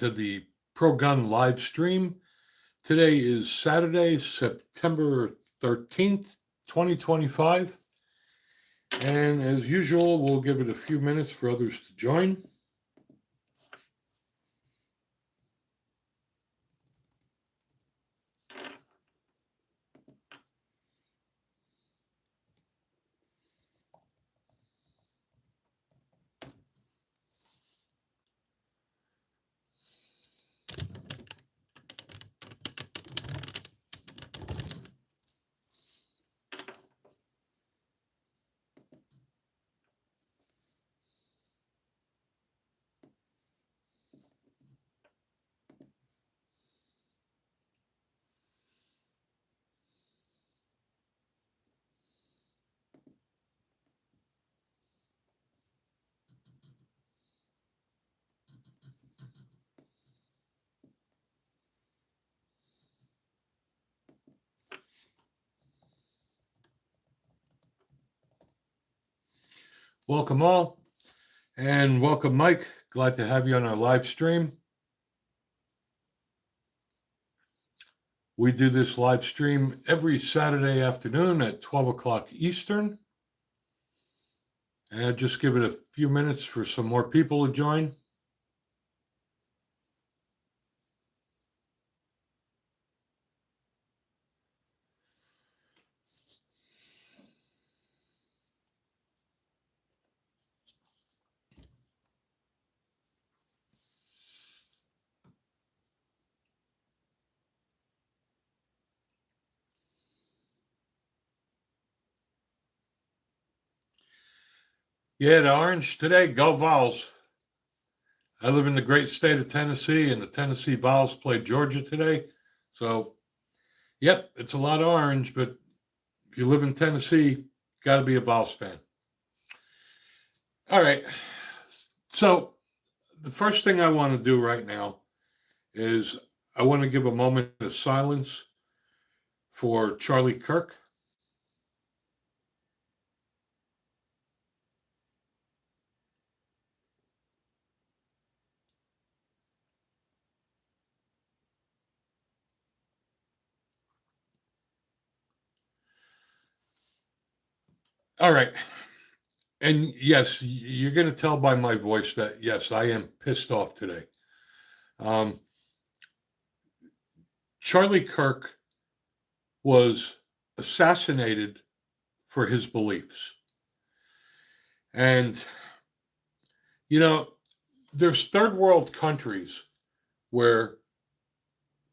to the Pro Gun live stream. Today is Saturday, September 13th, 2025. And as usual, we'll give it a few minutes for others to join. Welcome all, and welcome Mike. Glad to have you on our live stream. We do this live stream every Saturday afternoon at 12 o'clock Eastern. And just give it a few minutes for some more people to join. Yeah, the Orange today, go Vols. I live in the great state of Tennessee, and the Tennessee Vols play Georgia today. So, yep, it's a lot of orange, but if you live in Tennessee, got to be a Vols fan. All right. So, the first thing I want to do right now is I want to give a moment of silence for Charlie Kirk. All right. And yes, you're going to tell by my voice that, yes, I am pissed off today. Charlie Kirk was assassinated for his beliefs. And, there's third world countries where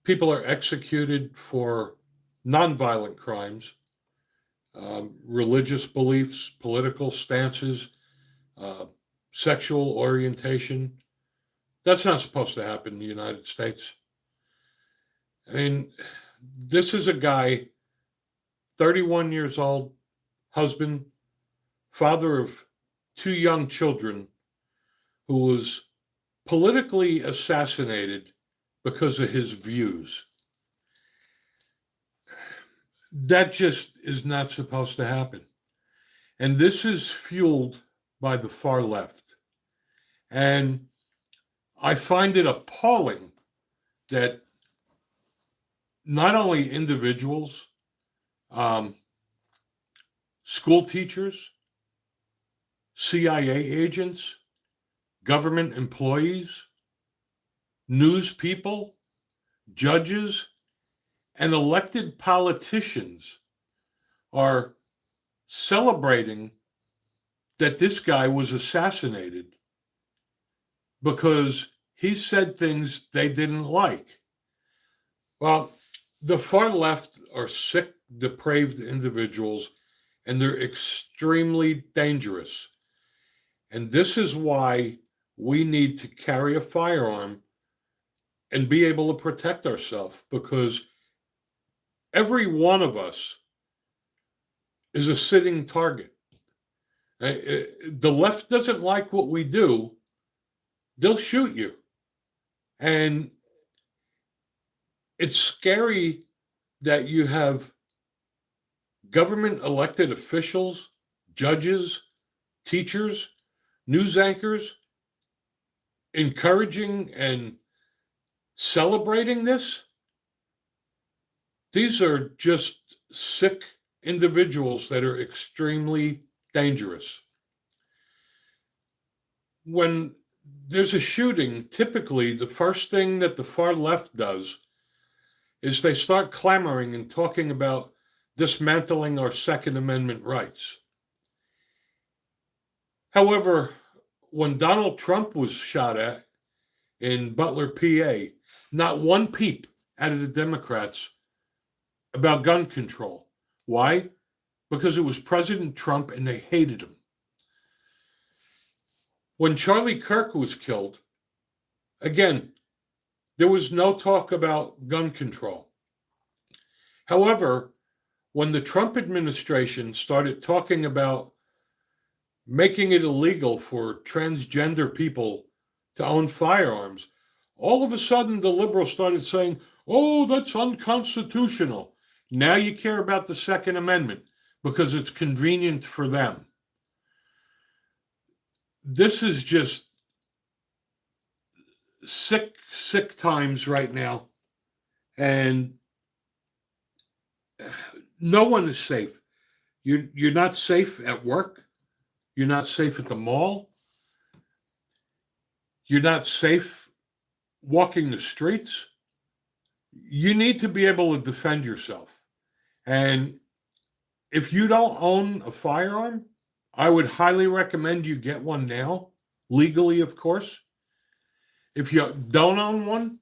people are executed for nonviolent crimes. Religious beliefs, political stances, sexual orientation. That's not supposed to happen in the United States. I mean, this is a guy, 31 years old, husband, father of two young children, who was politically assassinated because of his views. That just is not supposed to happen. And this is fueled by the far left. And I find it appalling that not only individuals, school teachers, CIA agents, government employees, news people, judges, and elected politicians are celebrating that this guy was assassinated because he said things they didn't like. Well, the far left are sick, depraved individuals, and they're extremely dangerous. And this is why we need to carry a firearm and be able to protect ourselves, because every one of us is a sitting target. The left doesn't like what we do. They'll shoot you. And it's scary that you have government elected officials, judges, teachers, news anchors encouraging and celebrating this, these are just sick individuals that are extremely dangerous. When there's a shooting, typically the first thing that the far left does is they start clamoring and talking about dismantling our Second Amendment rights. However, when Donald Trump was shot at in Butler, PA, not one peep out of the Democrats about gun control. Why? Because it was President Trump and they hated him. When Charlie Kirk was killed, again, there was no talk about gun control. However, when the Trump administration started talking about making it illegal for transgender people to own firearms, all of a sudden the liberals started saying, oh, that's unconstitutional. Now you care about the Second Amendment because it's convenient for them. This is just sick times right now. And no one is safe. You're not safe at work. You're not safe at the mall. You're not safe walking the streets. You need to be able to defend yourself. And if you don't own a firearm, I would highly recommend you get one now, legally, of course. If you don't own one,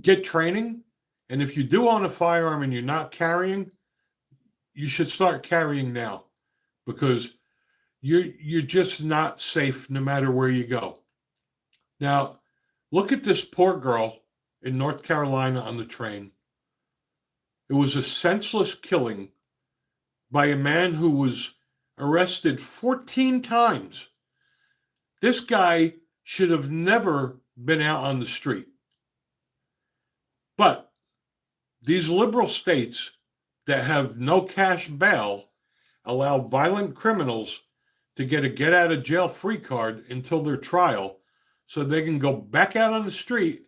get training. And if you do own a firearm and you're not carrying, you should start carrying now because you're just not safe no matter where you go. Now, look at this poor girl in North Carolina on the train. It was a senseless killing by a man who was arrested 14 times. This guy should have never been out on the street. But these liberal states that have no cash bail allow violent criminals to get a get out of jail free card until their trial so they can go back out on the street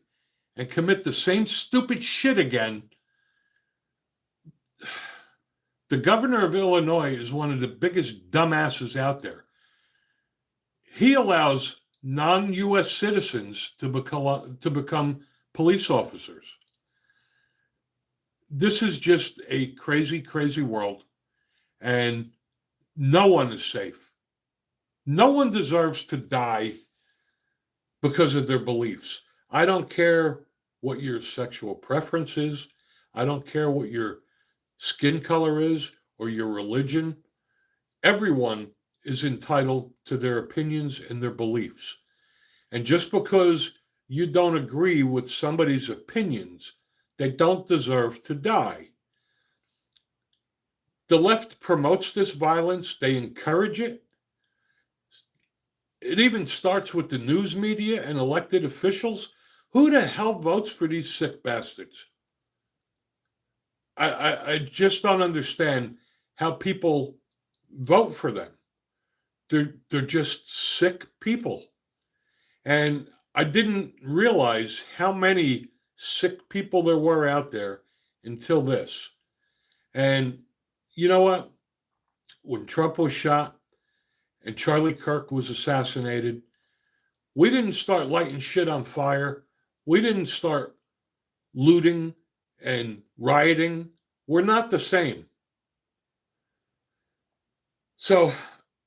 and commit the same stupid shit again. The governor of Illinois is one of the biggest dumbasses out there. He allows non-U.S. citizens to become police officers. This is just a crazy, crazy world, and no one is safe. No one deserves to die because of their beliefs. I don't care what your sexual preference is. I don't care what your skin color is or your religion. Everyone is entitled to their opinions and their beliefs. And just because you don't agree with somebody's opinions, they don't deserve to die. The left promotes this violence. They encourage it. It even starts with the news media and elected officials. Who the hell votes for these sick bastards? I just don't understand how people vote for them. They're just sick people. And I didn't realize how many sick people there were out there until this. And you know what? When Trump was shot and Charlie Kirk was assassinated, we didn't start lighting shit on fire. We didn't start looting and rioting. We're not the same. So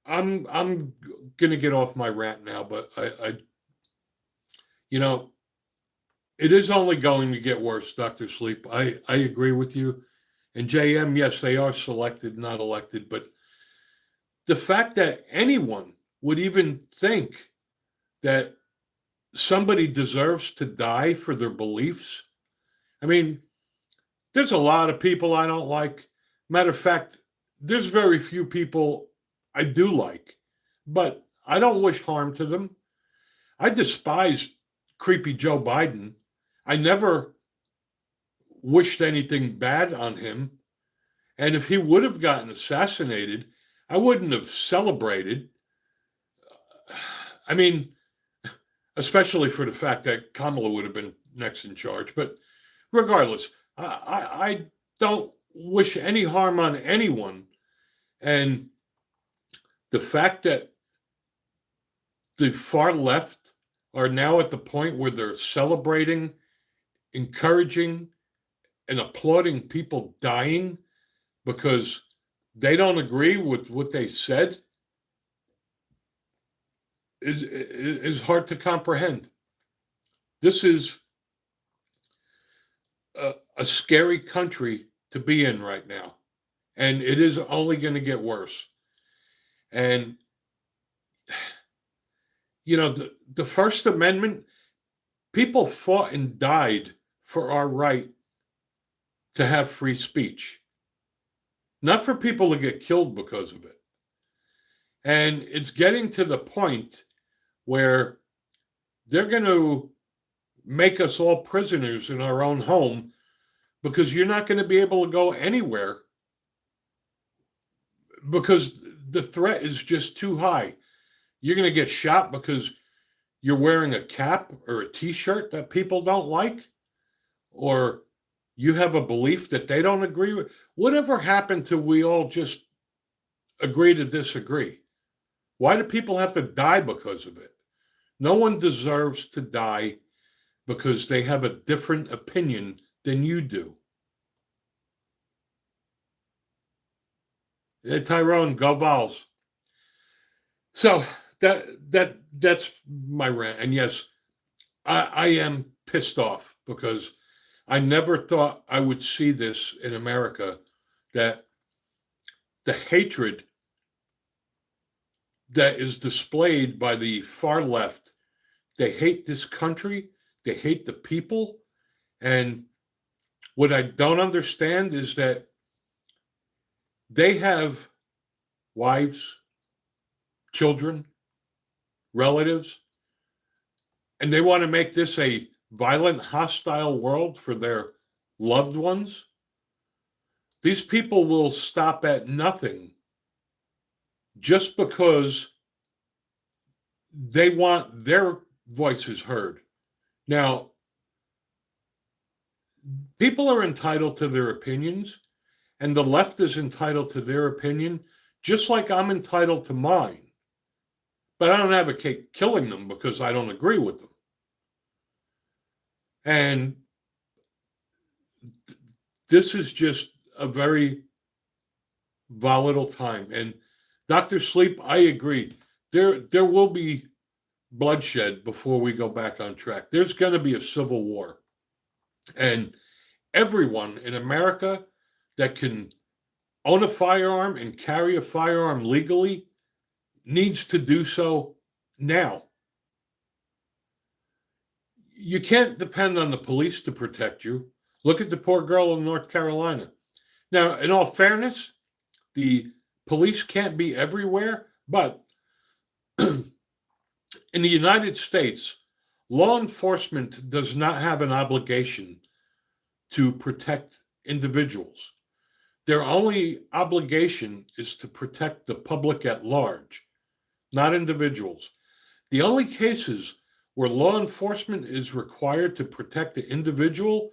I'm going to get off my rant now, but I it is only going to get worse, Dr. Sleep. I agree with you. And JM, yes, they are selected, not elected. But the fact that anyone would even think that somebody deserves to die for their beliefs. I mean, there's a lot of people I don't like. Matter of fact, there's very few people I do like, but I don't wish harm to them. I despise creepy Joe Biden. I never wished anything bad on him. And if he would have gotten assassinated, I wouldn't have celebrated. I mean, especially for the fact that Kamala would have been next in charge. But regardless, I don't wish any harm on anyone. And the fact that the far left are now at the point where they're celebrating, encouraging, and applauding people dying because they don't agree with what they said is hard to comprehend. This is a scary country to be in right now, and it is only going to get worse. And the First Amendment, people fought and died for our right to have free speech, not for people to get killed because of it. And it's getting to the point where they're going to make us all prisoners in our own home because you're not going to be able to go anywhere because the threat is just too high. You're going to get shot because you're wearing a cap or a t-shirt that people don't like, or you have a belief that they don't agree with. Whatever happened to we all just agree to disagree? Why do people have to die because of it? No one deserves to die because they have a different opinion than you do. Hey, Tyrone, go Vols. So that's my rant. And yes, I am pissed off because I never thought I would see this in America, that the hatred that is displayed by the far left, they hate this country, they hate the people. And what I don't understand is that they have wives, children, relatives, and they want to make this a violent, hostile world for their loved ones. These people will stop at nothing just because they want their voices heard. Now, people are entitled to their opinions, and the left is entitled to their opinion, just like I'm entitled to mine. But I don't advocate killing them because I don't agree with them. And this is just a very volatile time. And Dr. Sleep, I agree. There will be bloodshed before we go back on track. There's going to be a civil war. And everyone in America that can own a firearm and carry a firearm legally needs to do so now. You can't depend on the police to protect you. Look at the poor girl in North Carolina. Now, in all fairness, the police can't be everywhere, but in the United States, law enforcement does not have an obligation to protect individuals. Their only obligation is to protect the public at large, not individuals. The only cases where law enforcement is required to protect the individual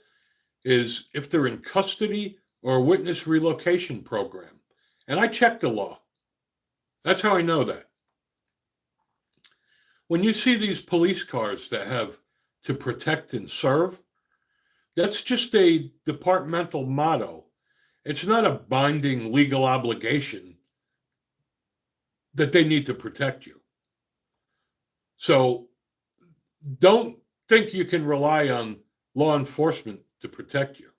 is if they're in custody or a witness relocation program. And I checked the law. That's how I know that. When you see these police cars that have to protect and serve, that's just a departmental motto. It's not a binding legal obligation that they need to protect you. So don't think you can rely on law enforcement to protect you.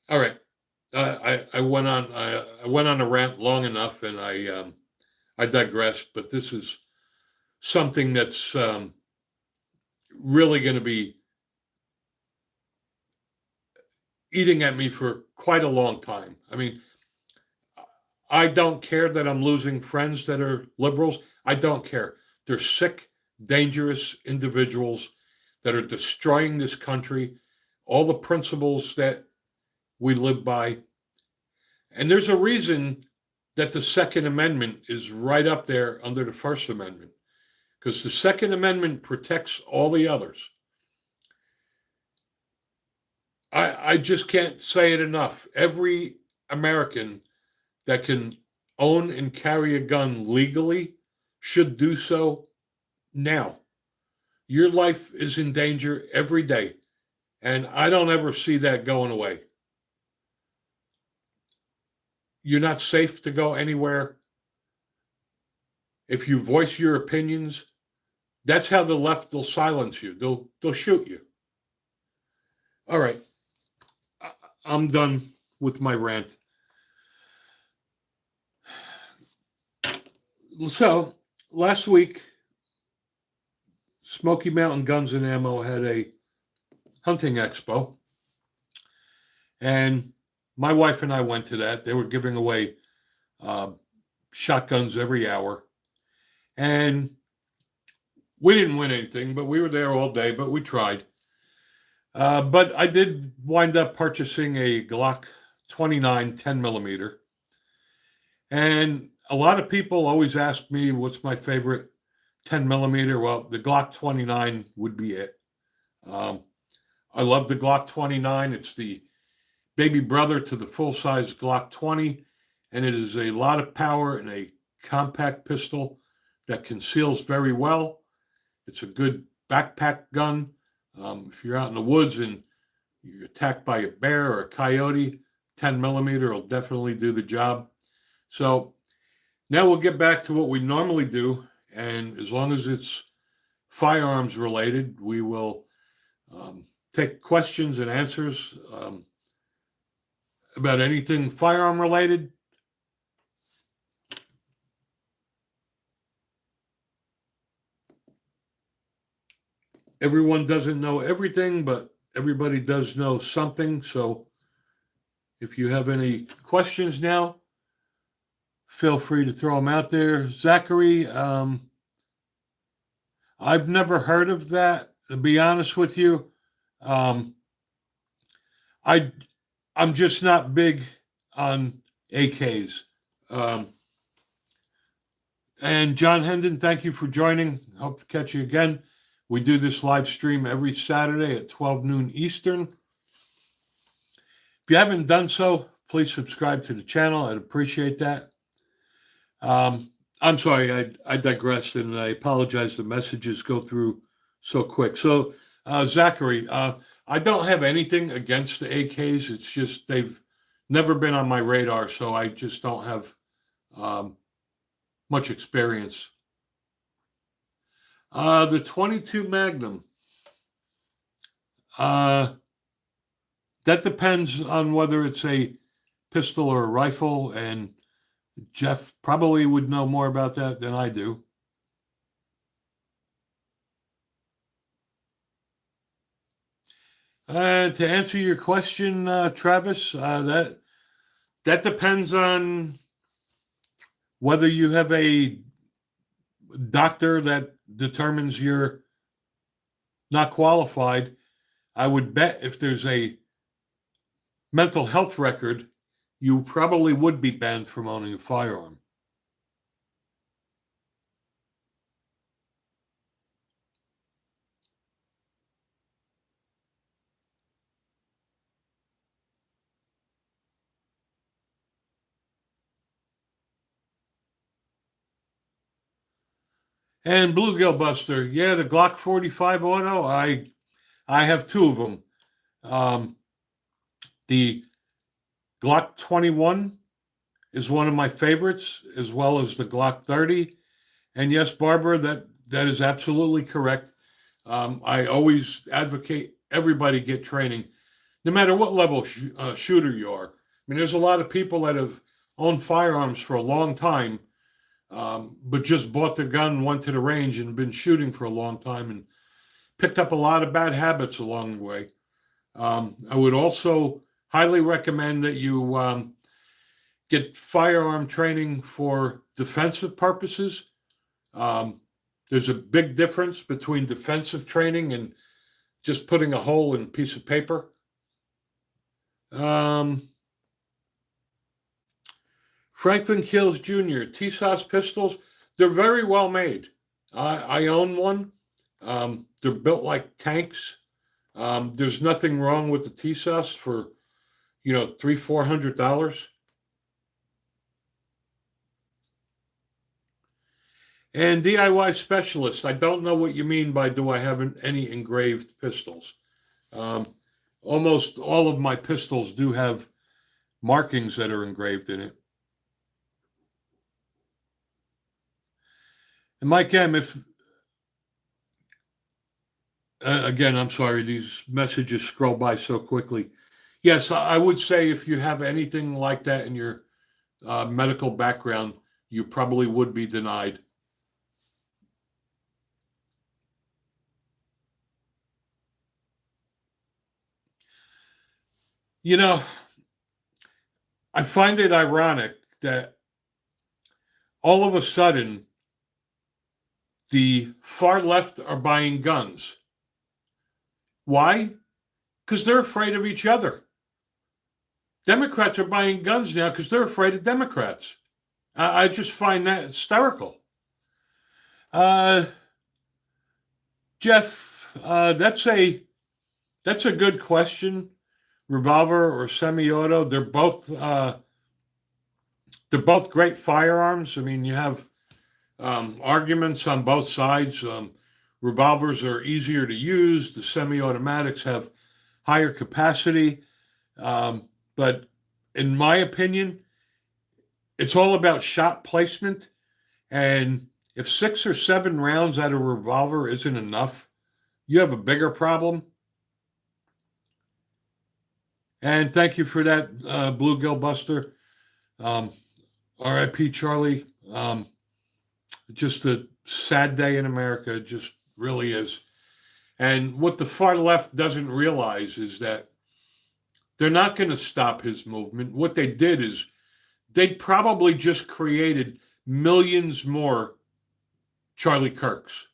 All right. I went on a rant long enough, and I digressed. But this is something that's really going to be eating at me for quite a long time. I mean, I don't care that I'm losing friends that are liberals. I don't care. They're sick, dangerous individuals that are destroying this country, all the principles that we live by. And there's a reason that the Second Amendment is right up there under the First Amendment, because the Second Amendment protects all the others. I just can't say it enough. Every American that can own and carry a gun legally should do so now. Your life is in danger every day, and I don't ever see that going away. You're not safe to go anywhere. If you voice your opinions, that's how the left will silence you. They'll shoot you. All right. I'm done with my rant. So, last week, Smoky Mountain Guns and Ammo had a hunting expo. And my wife and I went to that. They were giving away shotguns every hour. And we didn't win anything, but we were there all day, but we tried. But I did wind up purchasing a Glock 29 10 millimeter. And a lot of people always ask me what's my favorite 10 millimeter. Well, the Glock 29 would be it. I love the Glock 29. It's the baby brother to the full-size Glock 20, and it is a lot of power in a compact pistol that conceals very well. It's a good backpack gun. If you're out in the woods and you're attacked by a bear or a coyote, 10 millimeter will definitely do the job. So now we'll get back to what we normally do, and as long as it's firearms related, we will take questions and answers about anything firearm related. Everyone doesn't know everything, but everybody does know something. So if you have any questions now, feel free to throw them out there. Zachary, I've never heard of that, to be honest with you. I'm just not big on AKs. And John Hendon, thank you for joining. Hope to catch you again. We do this live stream every Saturday at 12 noon Eastern. If you haven't done so, please subscribe to the channel. I'd appreciate that. I'm sorry, I digressed, and I apologize. The messages go through so quick. So, Zachary, I don't have anything against the AKs. It's just they've never been on my radar, so I just don't have much experience. The 22 Magnum. That depends on whether it's a pistol or a rifle, and Jeff probably would know more about that than I do. To answer your question, Travis, that depends on whether you have a doctor that determines you're not qualified. I would bet if there's a mental health record, you probably would be banned from owning a firearm. And Bluegill Buster, yeah, the Glock 45 Auto, I have two of them. The Glock 21 is one of my favorites, as well as the Glock 30. And yes, Barbara, that is absolutely correct. I always advocate everybody get training, no matter what level shooter you are. I mean, there's a lot of people that have owned firearms for a long time, but just bought the gun, went to the range, and been shooting for a long time and picked up a lot of bad habits along the way. I would also highly recommend that you get firearm training for defensive purposes. There's a big difference between defensive training and just putting a hole in a piece of paper. Franklin Kills Jr., TSOS pistols, they're very well made. I own one. They're built like tanks. There's nothing wrong with the TSOS for, $300-400. And DIY specialist, I don't know what you mean by do I have any engraved pistols. Um, Almost all of my pistols do have markings that are engraved in it. And Mike M, if again, I'm sorry, these messages scroll by so quickly. Yes, I would say if you have anything like that in your medical background, you probably would be denied. You know, I find it ironic that all of a sudden the far left are buying guns. Why? Because they're afraid of each other. Democrats are buying guns now because they're afraid of Democrats. I just find that hysterical. Jeff, that's a good question. Revolver or semi-auto, they're both great firearms. I mean, you have arguments on both sides. Revolvers are easier to use. The semi-automatics have higher capacity. But in my opinion, it's all about shot placement. And if 6 or 7 rounds out of a revolver isn't enough, you have a bigger problem. And thank you for that, Bluegill Buster. R.I.P. Charlie. Just a sad day in America. It just really is. And what the far left doesn't realize is that they're not going to stop his movement. What they did is they probably just created millions more Charlie Kirks.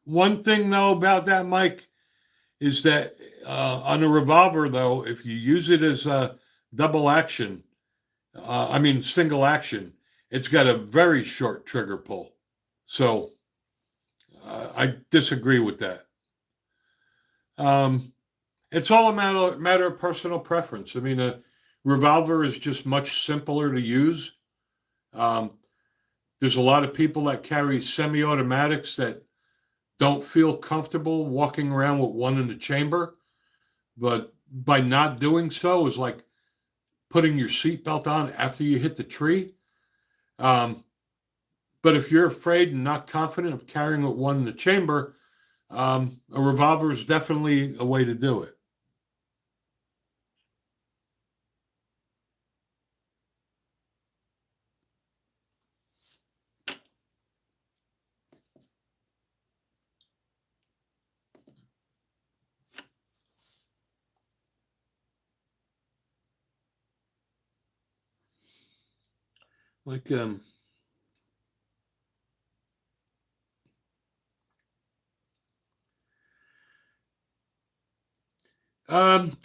One thing, though, about that, Mike, is that on a revolver, though, if you use it as a double action, single action, it's got a very short trigger pull. So I disagree with that. It's all a matter of personal preference. I mean, a revolver is just much simpler to use. There's a lot of people that carry semi-automatics that don't feel comfortable walking around with one in the chamber, but by not doing so is like putting your seatbelt on after you hit the tree. But if you're afraid and not confident of carrying with one in the chamber, a revolver is definitely a way to do it. Like, to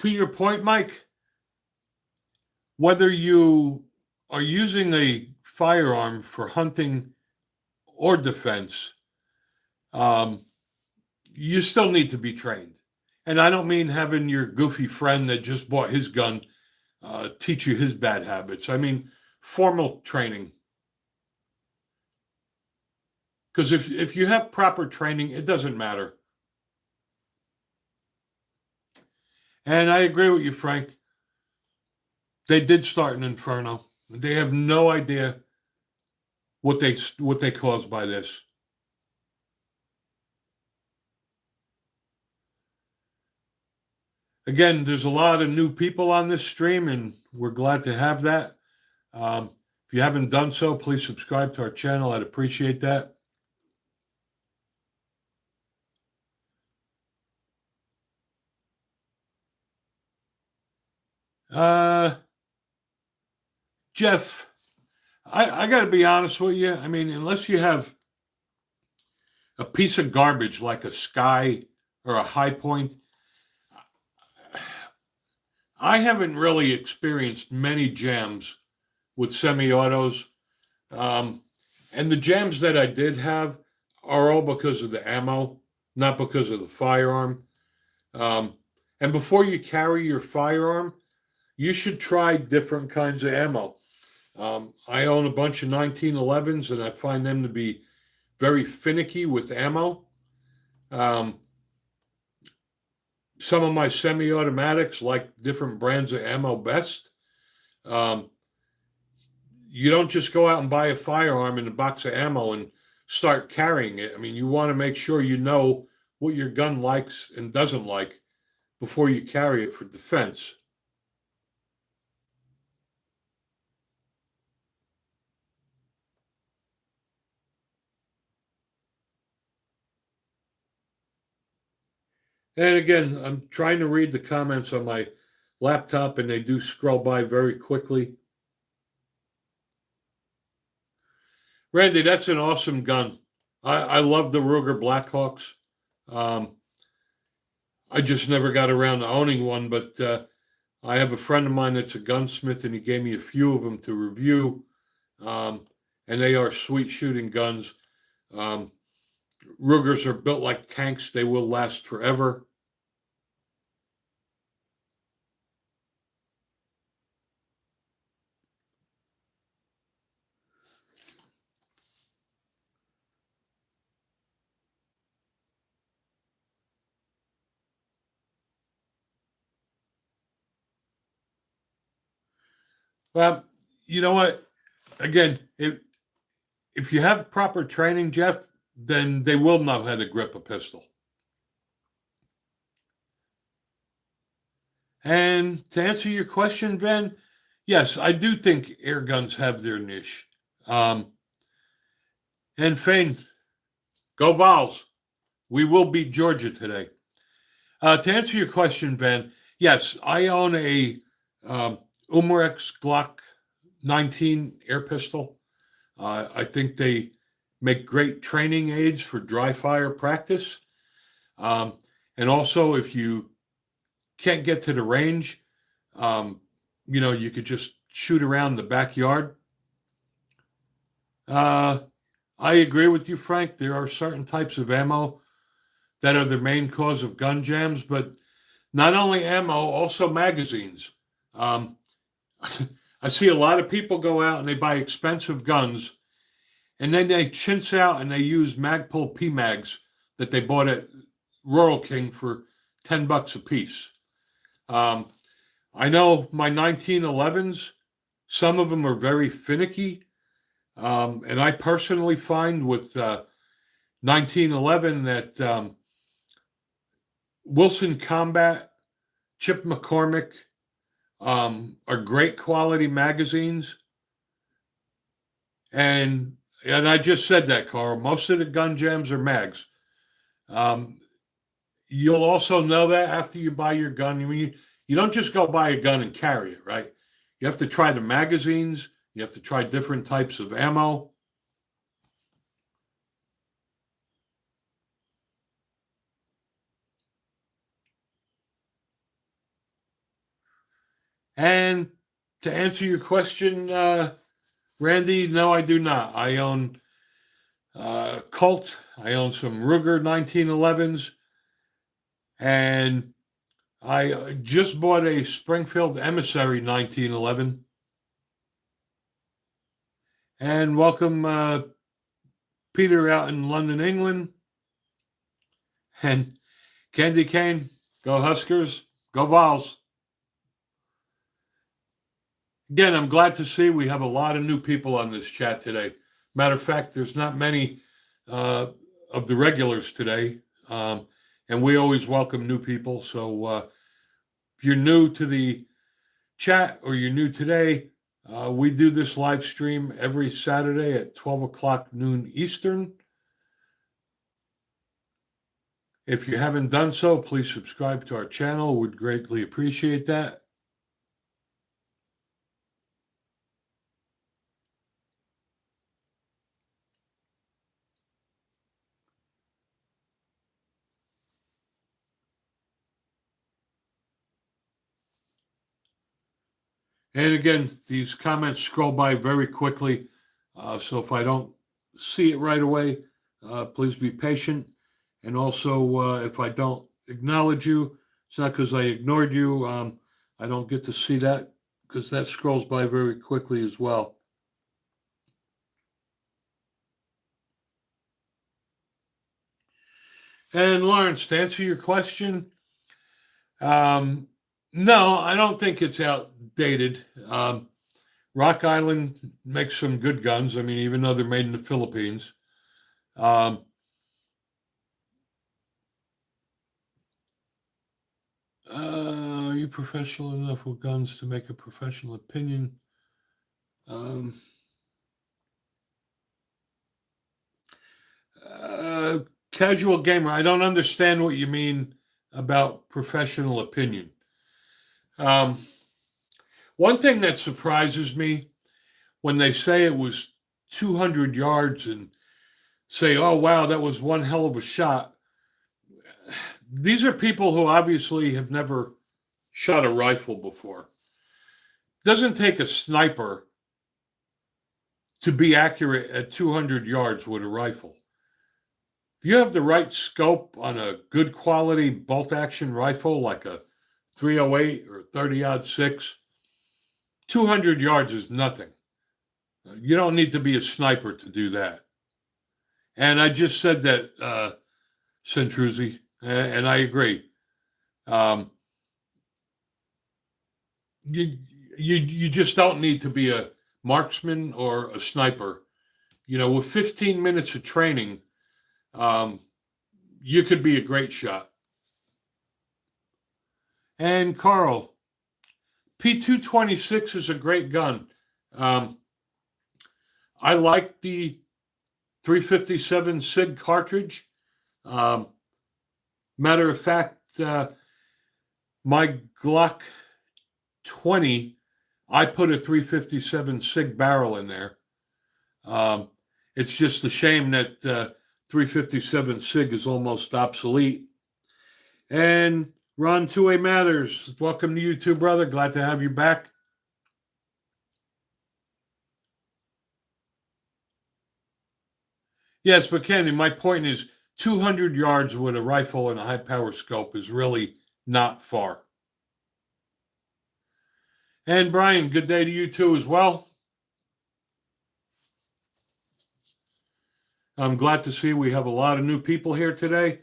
your point, Mike, whether you are using a firearm for hunting or defense, you still need to be trained. And I don't mean having your goofy friend that just bought his gun teach you his bad habits. I mean formal training. Because if you have proper training, it doesn't matter. And I agree with you, Frank. They did start an inferno. They have no idea what they caused by this. Again, there's a lot of new people on this stream, and we're glad to have that. If you haven't done so, please subscribe to our channel. I'd appreciate that. Jeff, I got to be honest with you. I mean, unless you have a piece of garbage like a Sky or a High Point, I haven't really experienced many jams with semi-autos, um, and the jams that I did have are all because of the ammo, not because of the firearm. Um, and before you carry your firearm, you should try different kinds of ammo. I own a bunch of 1911s, and I find them to be very finicky with ammo. Um, some of my semi-automatics like different brands of ammo best. Um, you don't just go out and buy a firearm and a box of ammo and start carrying it. I mean, you want to make sure you know what your gun likes and doesn't like before you carry it for defense. And again, I'm trying to read the comments on my laptop and they do scroll by very quickly. Randy, that's an awesome gun. I love the Ruger Blackhawks. Um, I just never got around to owning one, but I have a friend of mine that's a gunsmith, and he gave me a few of them to review. Um, and they are sweet shooting guns. Um, Rugers are built like tanks; they will last forever. Well, you know what? Again, if you have proper training, Jeff, then they will know how to grip a pistol. And to answer your question, Van, yes, I do think air guns have their niche. Um, and Fane, go Vols. We will beat Georgia today. To answer your question, Van, yes, I own a um, Umarex Glock 19 air pistol. I think they make great training aids for dry fire practice. Um, and also, if you can't get to the range, um, you could just shoot around the backyard. Uh, I agree with you, Frank. There are certain types of ammo that are the main cause of gun jams, but not only ammo, also magazines. Um, I see a lot of people go out and they buy expensive guns, and then they chintz out and they use Magpul PMags that they bought at Rural King for $10 a piece. Um, I know my 1911s, some of them are very finicky. And I personally find with 1911 that Wilson Combat, Chip McCormick are great quality magazines. And I just said that, Carl. Most of the gun jams are mags. Um, you'll also know that after you buy your gun. I mean, you don't just go buy a gun and carry it, right? You have to try the magazines. You have to try different types of ammo. And to answer your question, Randy, no, I do not. I own Colt. I own some Ruger 1911s, and I just bought a Springfield Emissary 1911. And welcome Peter out in London, England, and Candy Cane. Go Huskers. Go Vols. Again, I'm glad to see we have a lot of new people on this chat today. Matter of fact, there's not many uh, of the regulars today, and we always welcome new people. So if you're new to the chat or you're new today, we do this live stream every Saturday at 12 o'clock noon Eastern. If you haven't done so, please subscribe to our channel. Would greatly appreciate that. And again, these comments scroll by very quickly. So if I don't see it right away, please be patient. And also, if I don't acknowledge you, it's not because I ignored you. I don't get to see that because that scrolls by very quickly as well. And Lawrence, to answer your question, no, I don't think it's outdated. Rock Island makes some good guns. I mean, even though they're made in the Philippines. Are you professional enough with guns to make a professional opinion? Casual gamer, I don't understand what you mean about professional opinion. One thing that surprises me when they say it was 200 yards and say, oh, wow, that was one hell of a shot. These are people who obviously have never shot a rifle before. It doesn't take a sniper to be accurate at 200 yards with a rifle. If you have the right scope on a good quality bolt action rifle like a 308 or 30-06, 200 yards is nothing. You don't need to be a sniper to do that. And I just said that, Centruzzi, and I agree. You just don't need to be a marksman or a sniper. You know, with 15 minutes of training, you could be a great shot. And Carl, P226 is a great gun. I like the 357 SIG cartridge. Matter of fact, my Glock 20, I put a 357 SIG barrel in there. It's just a shame that 357 SIG is almost obsolete. And Ron 2A Matters, welcome to you too, brother. Glad to have you back. Yes, but Candy, my point is 200 yards with a rifle and a high power scope is really not far. And Brian, good day to you too as well. I'm glad to see we have a lot of new people here today.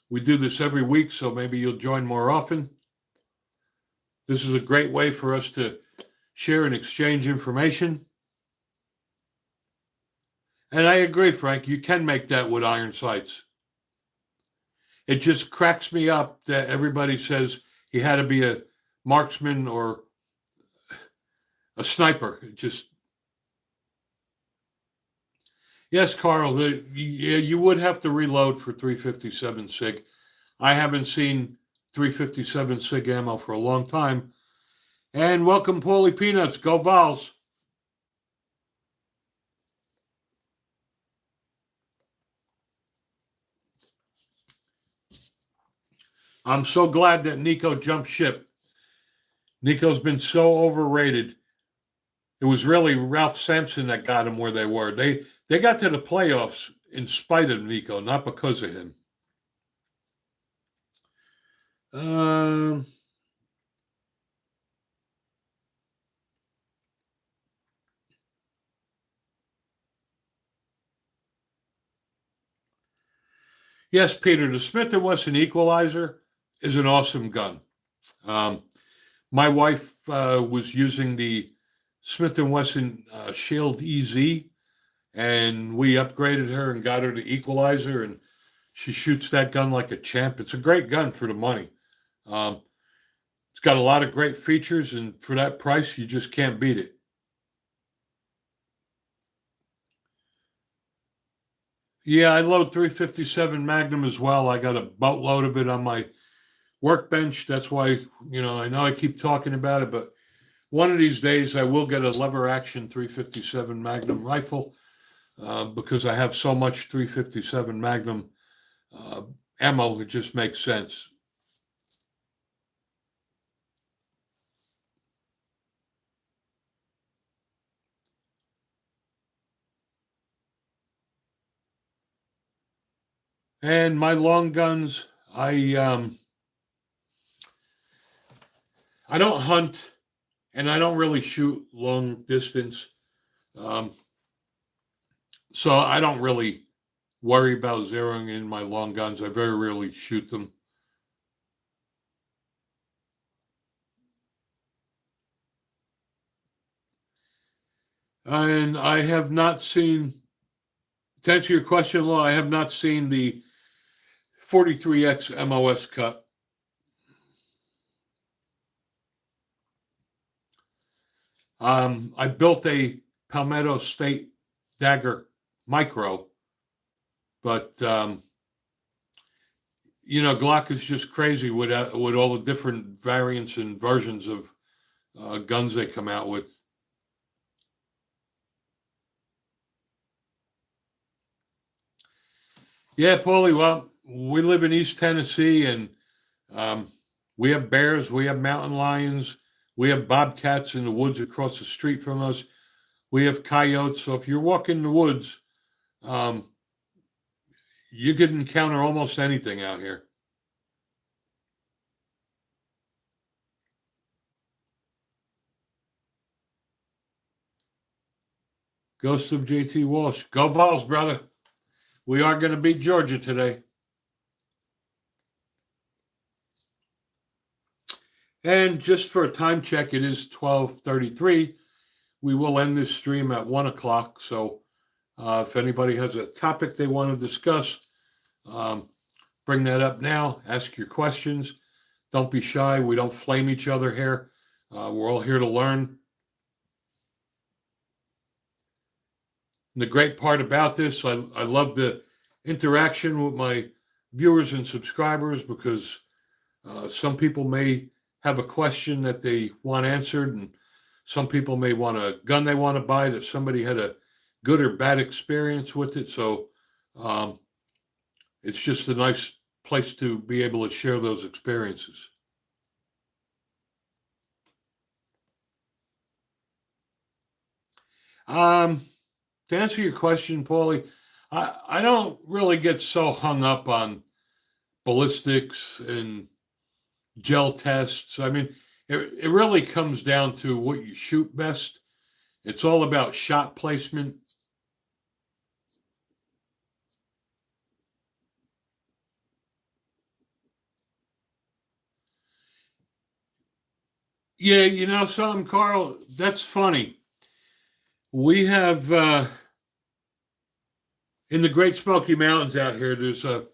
We do this every week, so maybe you'll join more often. This is a great way for us to share and exchange information. And I agree, Frank, you can make that with iron sights. It just cracks me up that everybody says he had to be a marksman or a sniper. It just, yes, Carl, you would have to reload for 357 SIG. I haven't seen 357 SIG ammo for a long time. And welcome, Paulie Peanuts. Go Vols. I'm so glad that Nico jumped ship. Nico's been so overrated. It was really Ralph Sampson that got him where they were. They got to the playoffs in spite of Nico, not because of him. Yes, Peter, the Smith & Wesson Equalizer is an awesome gun. My wife was using the Smith & Wesson Shield EZ, and we upgraded her and got her the Equalizer, and she shoots that gun like a champ. It's a great gun for the money. It's got a lot of great features, and for that price, you just can't beat it. Yeah, I load 357 Magnum as well. I got a boatload of it on my workbench. That's why, I know I keep talking about it, but one of these days I will get a lever action 357 Magnum rifle because I have so much 357 Magnum ammo. It just makes sense. And my long guns, I don't hunt and I don't really shoot long distance. Um, so I don't really worry about zeroing in my long guns. I very rarely shoot them. And I have not seen, to answer your question, Law, I have not seen the 43X MOS cut. I built a Palmetto State Dagger Micro, but Glock is just crazy with all the different variants and versions of guns they come out with. Yeah, Paulie. Well, we live in East Tennessee, and we have bears, we have mountain lions, we have bobcats in the woods across the street from us. We have coyotes. So if you're walking in the woods, um, you can encounter almost anything out here. Ghost of JT Walsh. Go Vols, brother. We are going to beat Georgia today. And just for a time check, it is 12:33. We will end this stream at 1 o'clock. So if anybody has a topic they want to discuss, bring that up now. Ask your questions. Don't be shy. We don't flame each other here. We're all here to learn. And the great part about this, I love the interaction with my viewers and subscribers, because some people may have a question that they want answered, and some people may want a gun they want to buy that somebody had a good or bad experience with it. So it's just a nice place to be able to share those experiences. To answer your question, Paulie, I don't really get so hung up on ballistics and gel tests. I mean, it really comes down to what you shoot best. It's all about shot placement. Yeah, you know something, Carl? That's funny. We have in the Great Smoky Mountains out here, there's a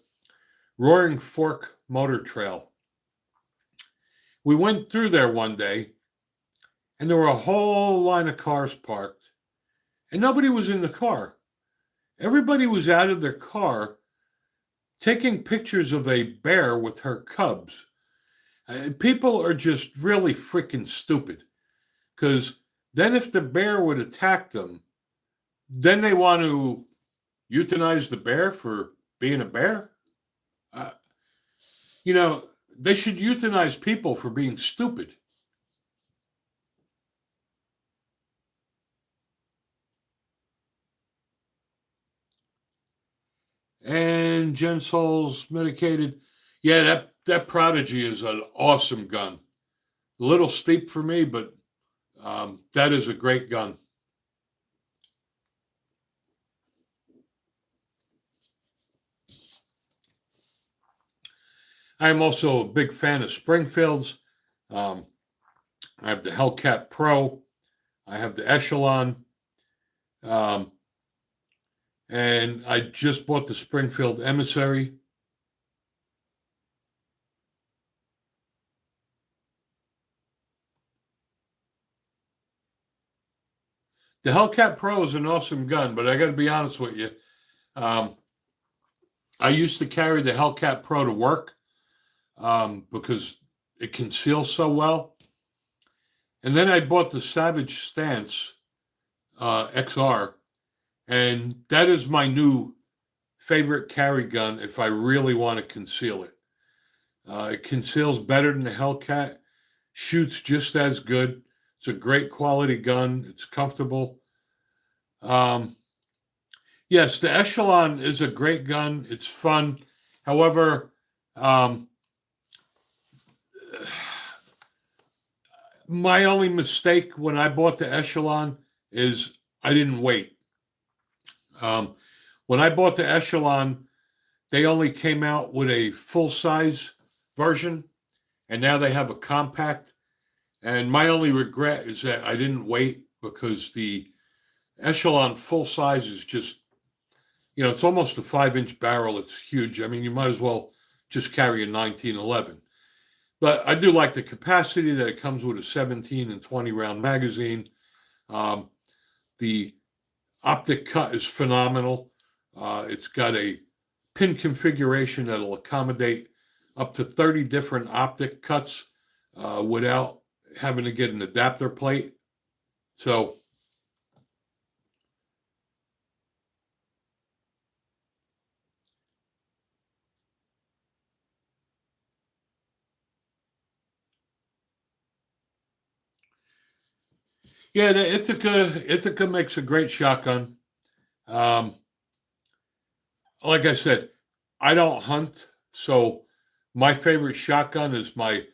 Roaring Fork Motor Trail. We went through there one day, and there were a whole line of cars parked, and nobody was in the car. Everybody was out of their car taking pictures of a bear with her cubs. People are just really freaking stupid, because then if the bear would attack them, then they want to euthanize the bear for being a bear. Uh, they should euthanize people for being stupid. And Gen Soul's medicated. Yeah, that Prodigy is an awesome gun. A little steep for me, but that is a great gun. I'm also a big fan of Springfield's. I have the Hellcat Pro. I have the Echelon. And I just bought the Springfield Emissary. The Hellcat Pro is an awesome gun, but I got to be honest with you. I used to carry the Hellcat Pro to work because it conceals so well. And then I bought the Savage Stance XR, and that is my new favorite carry gun if I really want to conceal it. It conceals better than the Hellcat, shoots just as good. It's a great quality gun. It's comfortable. Yes, the Echelon is a great gun. It's fun. However, my only mistake when I bought the Echelon is I didn't wait. When I bought the Echelon, they only came out with a full-size version, and now they have a compact. And my only regret is that I didn't wait, because the Echelon full size is just, it's almost a 5-inch barrel. It's huge. I mean, you might as well just carry a 1911. But I do like the capacity that it comes with a 17 and 20 round magazine. The optic cut is phenomenal. It's got a pin configuration that'll accommodate up to 30 different optic cuts without having to get an adapter plate. So, yeah, the Ithaca makes a great shotgun. Um, like I said, I don't hunt, so my favorite shotgun is my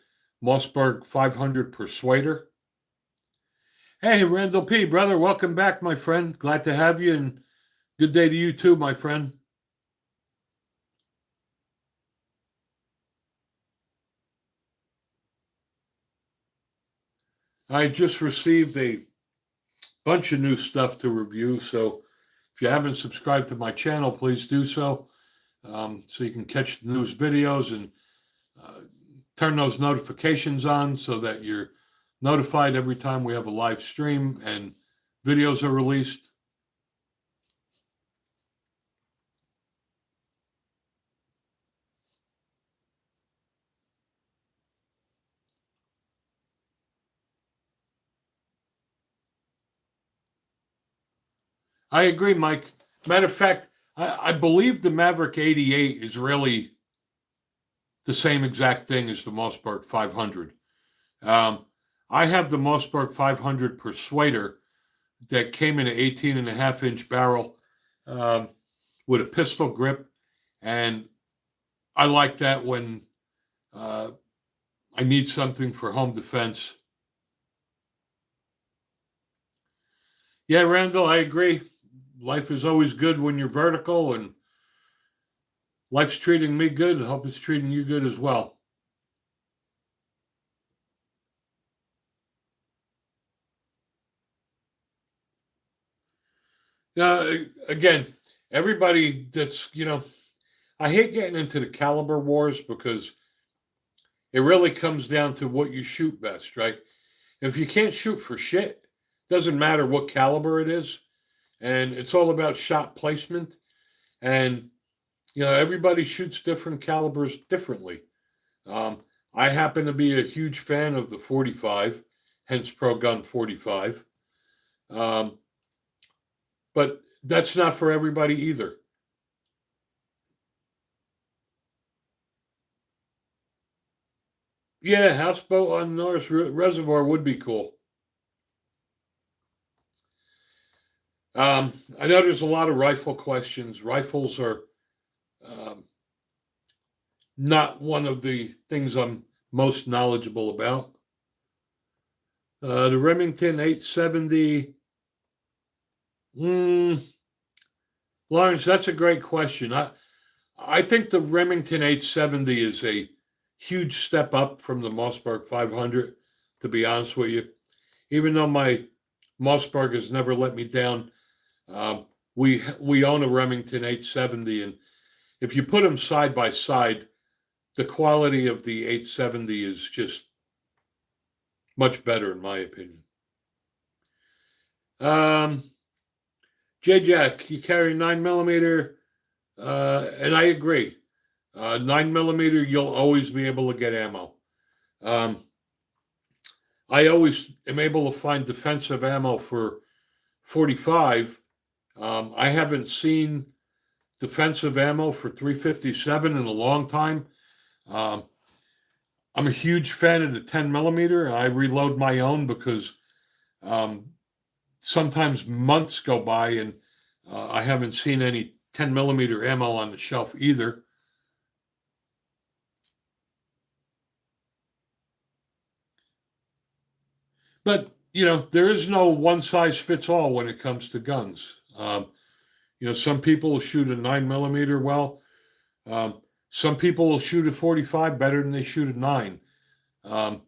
Mossberg 500 Persuader. Hey, Randall P., brother, welcome back, my friend. Glad to have you, and good day to you too, my friend. I just received a bunch of new stuff to review, so if you haven't subscribed to my channel, please do so, so you can catch the news videos and turn those notifications on so that you're notified every time we have a live stream and videos are released. I agree, Mike. Matter of fact, I believe the Maverick 88 is really the same exact thing as the Mossberg 500. I have the Mossberg 500 Persuader that came in an 18.5-inch barrel with a pistol grip, and I like that when I need something for home defense. Yeah, Randall, I agree. Life is always good when you're vertical, and life's treating me good. I hope it's treating you good as well. Again, everybody that's, I hate getting into the caliber wars, because it really comes down to what you shoot best, right? If you can't shoot for shit, doesn't matter what caliber it is. And it's all about shot placement. And, everybody shoots different calibers differently. I happen to be a huge fan of the 45, hence Pro Gun 45. But that's not for everybody either. Yeah, houseboat on Norris Reservoir would be cool. I know there's a lot of rifle questions. Rifles are um, not one of the things I'm most knowledgeable about. The Remington 870. Lawrence, that's a great question. I think the Remington 870 is a huge step up from the Mossberg 500, to be honest with you. Even though my Mossberg has never let me down, we own a Remington 870, and if you put them side by side, the quality of the 870 is just much better, in my opinion. J Jack, you carry 9mm, and I agree. 9mm, you'll always be able to get ammo. I always am able to find defensive ammo for 45. I haven't seen defensive ammo for 357 in a long time. I'm a huge fan of the 10mm. I reload my own because sometimes months go by and I haven't seen any 10mm ammo on the shelf either. But, there is no one size fits all when it comes to guns. Some people will shoot a 9 millimeter well. Um, some people will shoot a 45 better than they shoot a 9. Um,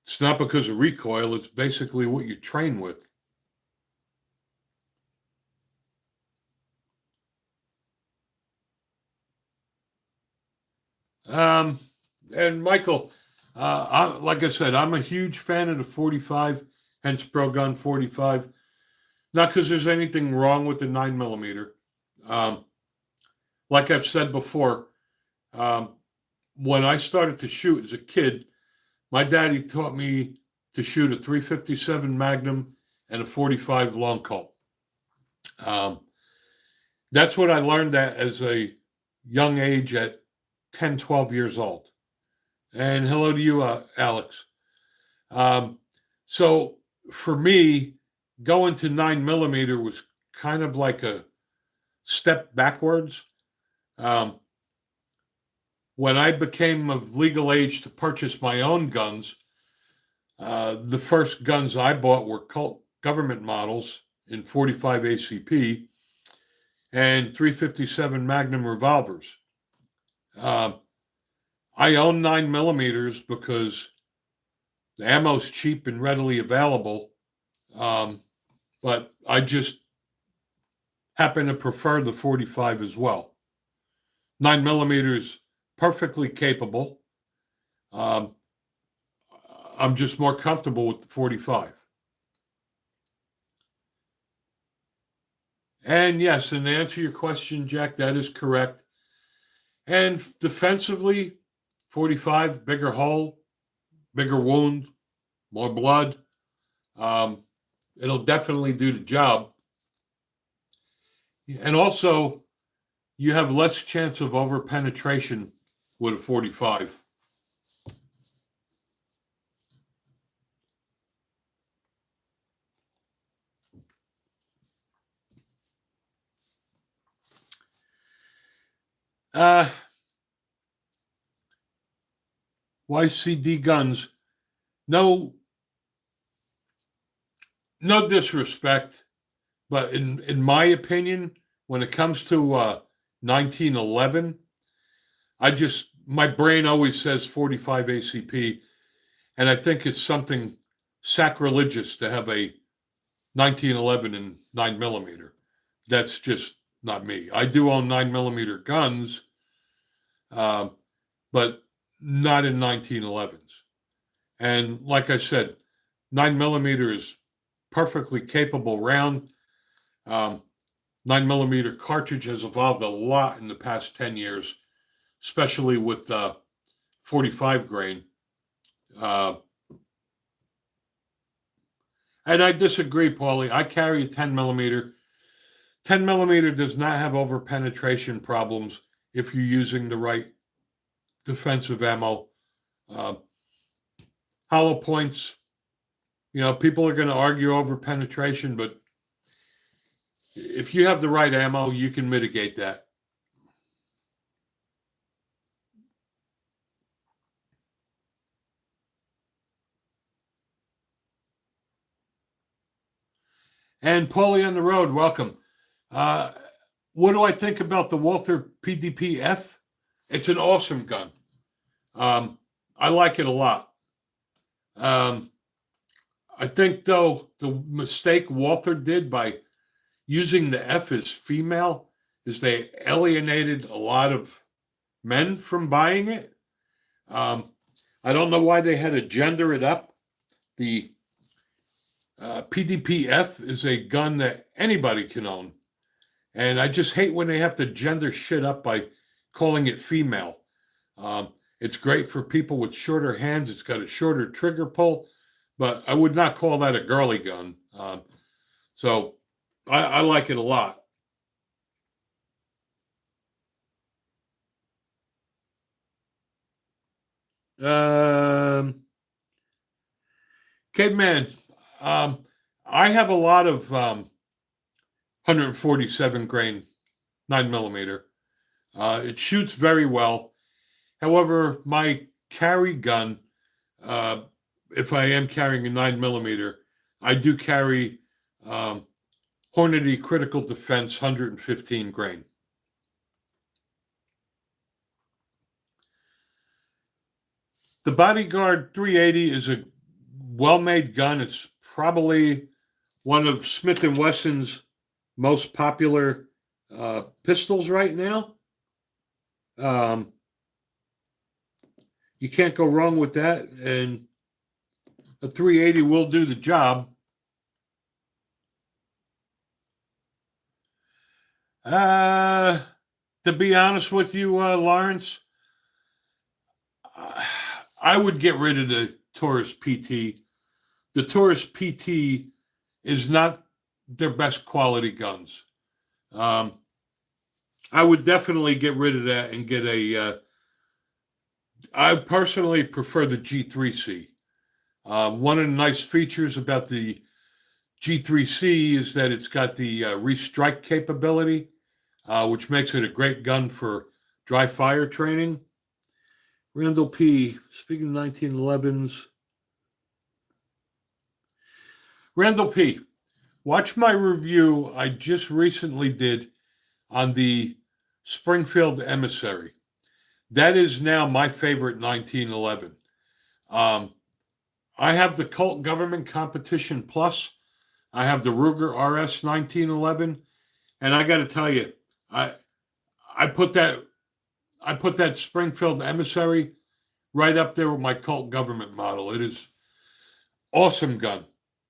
it's not because of recoil, it's basically what you train with. And Michael, like I said, I'm a huge fan of the 45, hence Pro Gun 45. Not because there's anything wrong with the 9 millimeter. Um, like I've said before, um, when I started to shoot as a kid, my daddy taught me to shoot a 357 Magnum and a 45 long Colt. Um, that's what I learned as a young age at 10, 12 years old. And hello to you, Alex. Um, so for me, going to 9 millimeter was kind of like a step backwards. When I became of legal age to purchase my own guns, the first guns I bought were government models in 45 ACP and 357 Magnum revolvers. I own 9 millimeters because the ammo's cheap and readily available, but I just happen to prefer the 45 as well. 9 millimeters perfectly capable. I'm just more comfortable with the 45. And yes, and to answer your question, Jack, that is correct. And defensively, 45, bigger hole, bigger wound, more blood. It'll definitely do the job. And also, you have less chance of over penetration with a 45. YCD guns, no disrespect, but in my opinion, when it comes to 1911, my brain always says 45 ACP, and I think it's something sacrilegious to have a 1911 and 9 millimeter. That's just not me. I do own 9 millimeter guns, but not in 1911s. And like I said, 9 millimeter is perfectly capable round. 9 millimeter cartridge has evolved a lot in the past 10 years, especially with 45 grain. And I disagree, Paulie. I carry a 10 millimeter. 10 millimeter does not have over penetration problems if you're using the right defensive ammo. Hollow points, people are going to argue over penetration, but if you have the right ammo, you can mitigate that. And Paulie on the road, welcome. What do I think about the Walther PDP-F? It's an awesome gun. I like it a lot. I think, though, the mistake Walther did by using the F as female is they alienated a lot of men from buying it. I don't know why they had to gender it up. The PDP-F is a gun that anybody can own. And I just hate when they have to gender shit up by calling it female. It's great for people with shorter hands. It's got a shorter trigger pull, but I would not call that a girly gun. So I like it a lot. Caveman, I have a lot of 147 grain 9 millimeter. It shoots very well. However, my carry gun, if I am carrying a 9 millimeter, I do carry Hornady Critical Defense 115 grain. The Bodyguard 380 is a well-made gun. It's probably one of Smith & Wesson's most popular pistols right now. You can't go wrong with that, and a 380 will do the job. To be honest with you, Lawrence, I would get rid of the Taurus PT. The Taurus PT is not their best quality guns. I would definitely get rid of that and get a. I personally prefer the G3C. One of the nice features about the G3C is that it's got the restrike capability, which makes it a great gun for dry fire training. Randall P., speaking of 1911s. Randall P., watch my review I just recently did on the Springfield Emissary. That is now my favorite 1911. I have the Colt Government Competition Plus. I have the Ruger RS 1911, and I got to tell you, I put that Springfield Emissary right up there with my Colt Government model. It is awesome gun.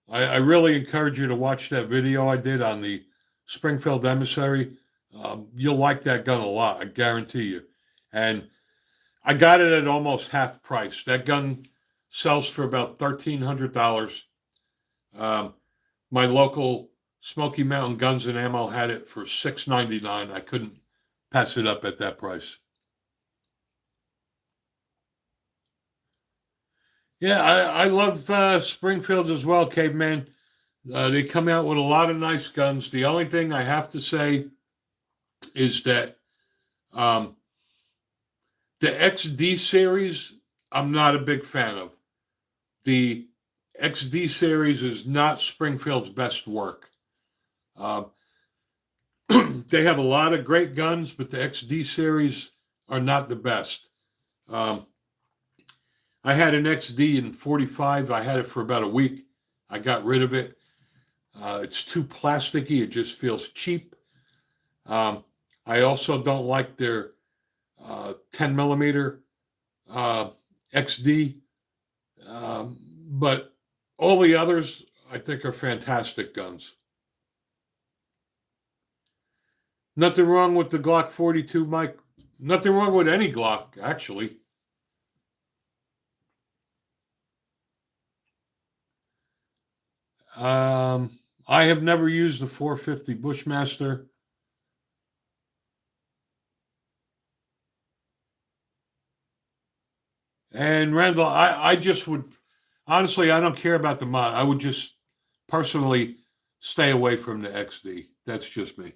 I really encourage you to watch that video I did on the Springfield Emissary. You'll like that gun a lot, I guarantee you. And I got it at almost half price. That gun sells for about $1,300. My local Smoky Mountain Guns and Ammo had it for $6.99. I couldn't pass it up at that price. Yeah, I love Springfield as well, Caveman. They come out with a lot of nice guns. The only thing I have to say is that the XD series, I'm not a big fan of. The XD series is not Springfield's best work. They have a lot of great guns, but the XD series are not the best. I had an XD in 45. I had it for about a week. I got rid of it. It's too plasticky. It just feels cheap. I also don't like their 10 millimeter XD. But all the others, I think, are fantastic guns. Nothing wrong with the Glock 42, Mike. Nothing wrong with any Glock, actually. I have never used the 450 Bushmaster. And Randall, I just would, honestly, I don't care about the mod. I would just personally stay away from the XD. That's just me.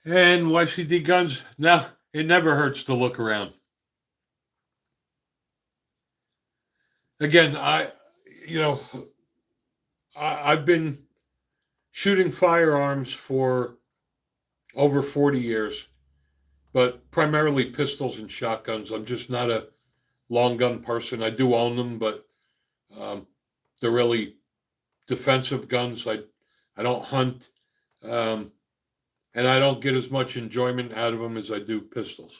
And YCD Guns, now it never hurts to look around. Again, I've been shooting firearms for over 40 years, but primarily pistols and shotguns. I'm just not a long gun person. I do own them, but they're really defensive guns. I don't hunt. And I don't get as much enjoyment out of them as I do pistols.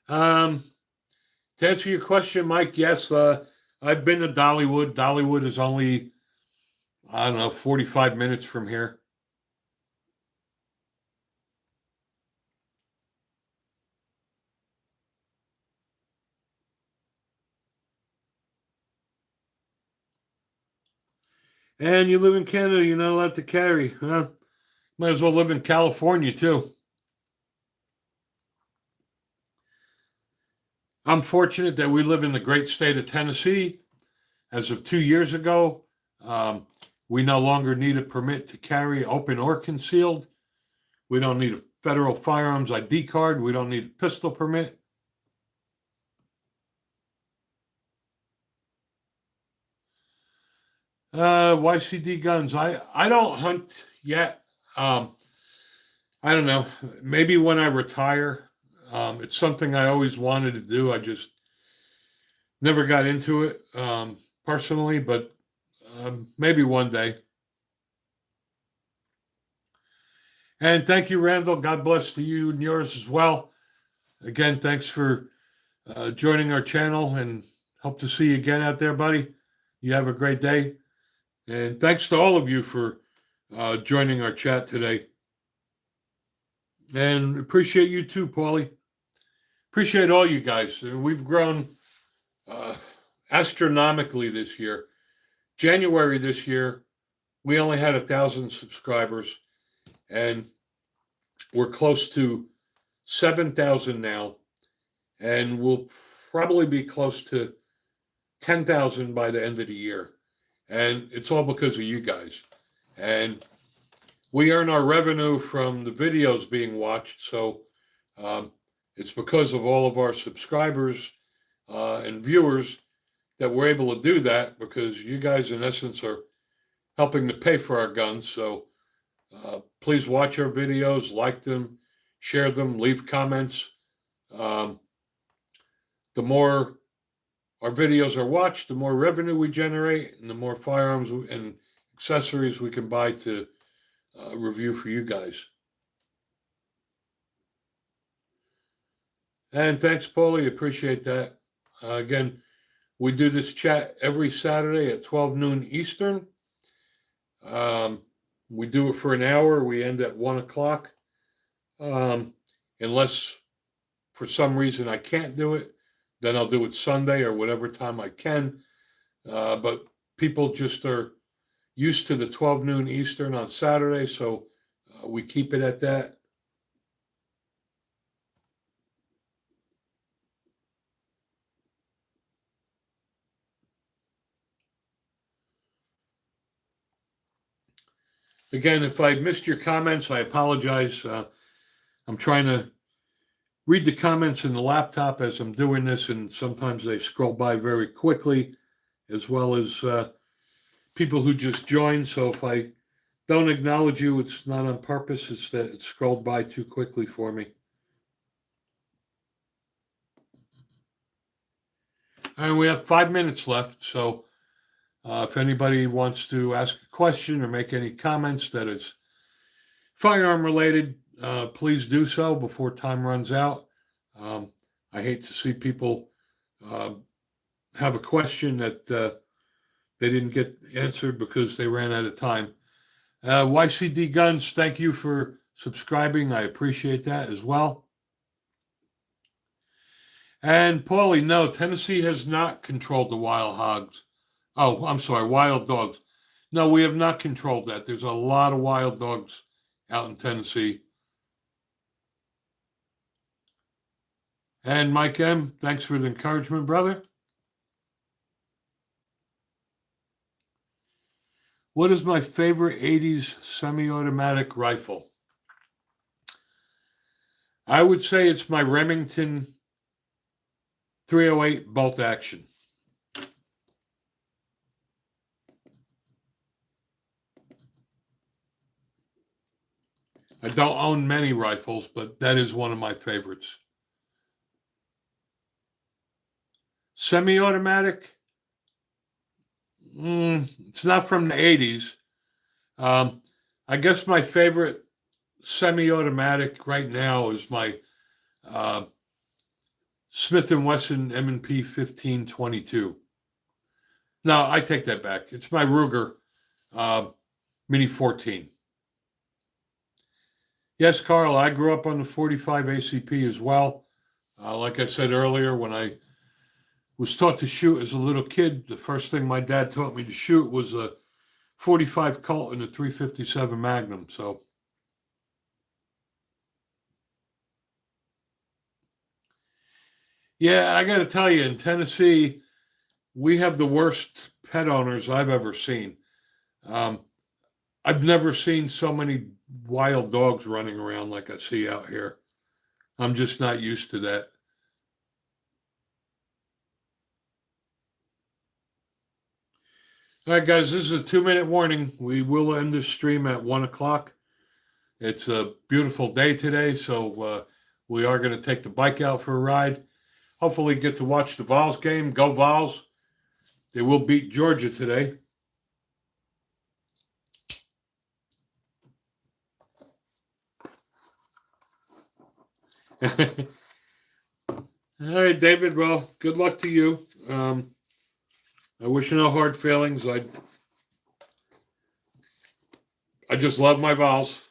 To answer your question, Mike, yes, I've been to Dollywood. Dollywood is only, 45 minutes from here. And you live in Canada, you're not allowed to carry. Huh? Might as well live in California, too. I'm fortunate that we live in the great state of Tennessee. As of 2 years ago, We no longer need a permit to carry open or concealed. We don't need a federal firearms ID card. We don't need a pistol permit. YCD guns. I don't hunt yet. I don't know. Maybe when I retire. It's something I always wanted to do. I just never got into it personally, but maybe one day. And thank you, Randall. God bless to you and yours as well. Again, thanks for joining our channel, and hope to see you again out there, buddy. You have a great day. And thanks to all of you for joining our chat today. And appreciate you too, Paulie. Appreciate all you guys. We've grown astronomically this year. January this year, we only had 1,000 subscribers, and we're close to 7,000 now, and we'll probably be close to 10,000 by the end of the year. And it's all because of you guys. And we earn our revenue from the videos being watched, so it's because of all of our subscribers and viewers that we're able to do that, because you guys, in essence, are helping to pay for our guns. So please watch our videos, like them, share them, leave comments. The more our videos are watched, the more revenue we generate, and the more firearms and accessories we can buy to review for you guys. And thanks, Paulie. Appreciate that. Again, we do this chat every Saturday at 12 noon Eastern. We do it for an hour. We end at 1 o'clock. Unless for some reason I can't do it, then I'll do it Sunday or whatever time I can. But people just are used to the 12 noon Eastern on Saturday, so we keep it at that. Again, if I missed your comments, I apologize. I'm trying to read the comments in the laptop as I'm doing this, and sometimes they scroll by very quickly, as well as people who just joined. So if I don't acknowledge you, it's not on purpose. It's that it scrolled by too quickly for me. And we have 5 minutes left. So if anybody wants to ask a question or make any comments that is firearm related, please do so before time runs out. I hate to see people have a question that they didn't get answered because they ran out of time. YCD Guns, thank you for subscribing. I appreciate that as well. And Paulie, no, Tennessee has not controlled the wild hogs. Oh, I'm sorry, wild dogs. No, we have not controlled that. There's a lot of wild dogs out in Tennessee. And Mike M., thanks for the encouragement, brother. What is my favorite 80s semi-automatic rifle? I would say it's my Remington 308 bolt action. I don't own many rifles, but that is one of my favorites. Semi-automatic? It's not from the 80s. I guess my favorite semi-automatic right now is my Smith & Wesson M&P 1522. No, I take that back. It's my Ruger Mini 14. Yes, Carl, I grew up on the 45 ACP as well. Like I said earlier, when I was taught to shoot as a little kid, the first thing my dad taught me to shoot was a 45 Colt and a 357 Magnum. So, yeah, I got to tell you, in Tennessee, we have the worst pet owners I've ever seen. Um, I've never seen so many wild dogs running around like I see out here. I'm just not used to that. All right, guys, this is a 2-minute warning. We will end this stream at 1 o'clock. It's a beautiful day today, so we are going to take the bike out for a ride. Hopefully, get to watch the Vols game. Go Vols! They will beat Georgia today. All right, David. Well, good luck to you. I wish you no hard feelings. I just love my Vols.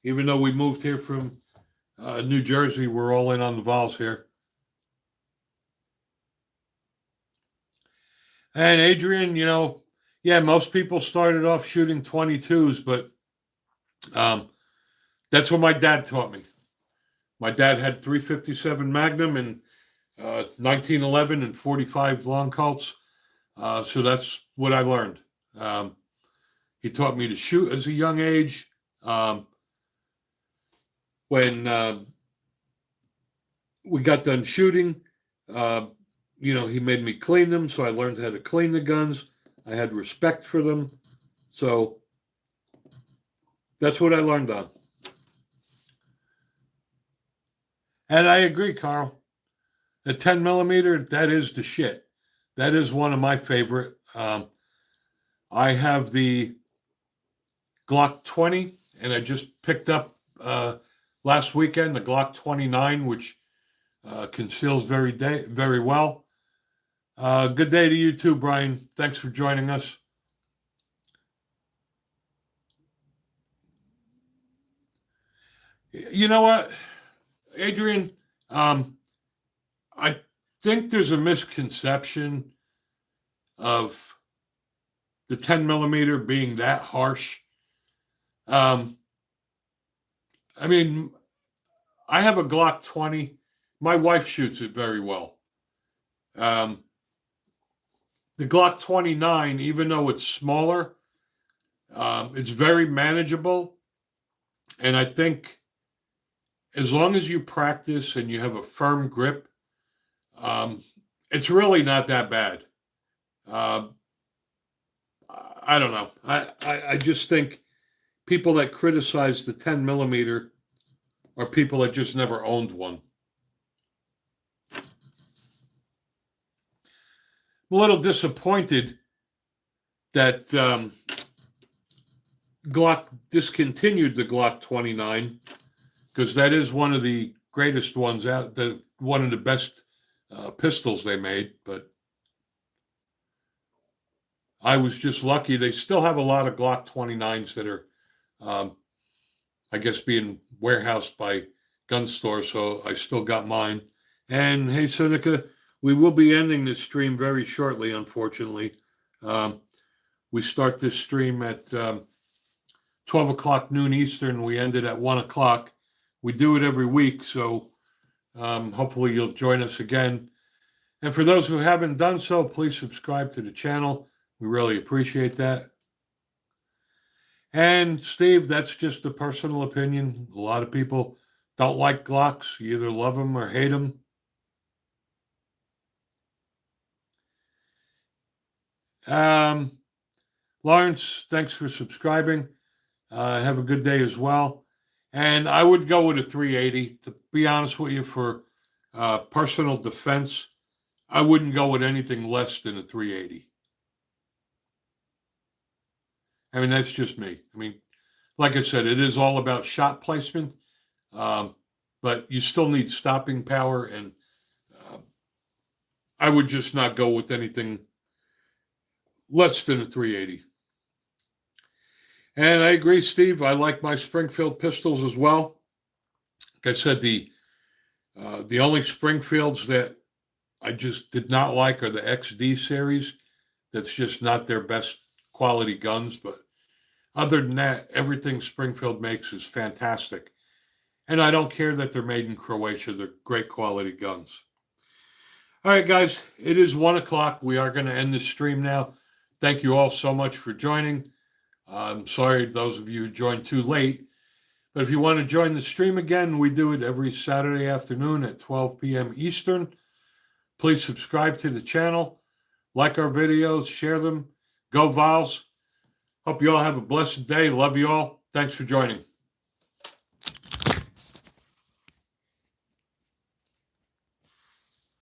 Even though we moved here from New Jersey, we're all in on the Vols here. And Adrian, yeah, most people started off shooting 22s, but that's what my dad taught me. My dad had 357 Magnum and 1911 and 45 long Colts. So that's what I learned. He taught me to shoot as a young age. When we got done shooting, he made me clean them. So I learned how to clean the guns. I had respect for them. So that's what I learned on. And I agree, Carl. The 10 millimeter, that is the shit. That is one of my favorite. I have the Glock 20, and I just picked up last weekend the Glock 29, which conceals very well. Good day to you too, Brian. Thanks for joining us. You know what, Adrian? I think there's a misconception of the 10 millimeter being that harsh. I mean, I have a Glock 20. My wife shoots it very well. The Glock 29, even though it's smaller, it's very manageable. And I think as long as you practice and you have a firm grip, it's really not that bad. I don't know. I just think people that criticize the 10 millimeter are people that just never owned one. I'm a little disappointed that Glock discontinued the Glock 29 because that is one of the greatest ones out, one of the best pistols they made. But I was just lucky. They still have a lot of Glock 29s that are, I guess, being warehoused by gun stores. So I still got mine. And hey, Seneca, we will be ending this stream very shortly, unfortunately. We start this stream at 12 o'clock noon Eastern. We end it at 1 o'clock. We do it every week, so hopefully you'll join us again. And for those who haven't done so, please subscribe to the channel. We really appreciate that. And Steve, that's just a personal opinion. A lot of people don't like Glocks. You either love them or hate them. Lawrence, thanks for subscribing. Have a good day as well. And I would go with a 380. To be honest with you, for personal defense, I wouldn't go with anything less than a 380. I mean, that's just me. I mean, like I said, it is all about shot placement, but you still need stopping power, and I would just not go with anything less than a 380. And I agree, Steve. I like my Springfield pistols as well. Like I said, the only Springfields that I just did not like are the XD series. That's just not their best quality guns. But other than that, everything Springfield makes is fantastic. And I don't care that they're made in Croatia. They're great quality guns. All right, guys, it is 1 o'clock. We are going to end this stream now. Thank you all so much for joining. I'm sorry, those of you who joined too late. But if you want to join the stream again, we do it every Saturday afternoon at 12 p.m. Eastern. Please subscribe to the channel, like our videos, share them. Go Vols. Hope you all have a blessed day. Love you all. Thanks for joining.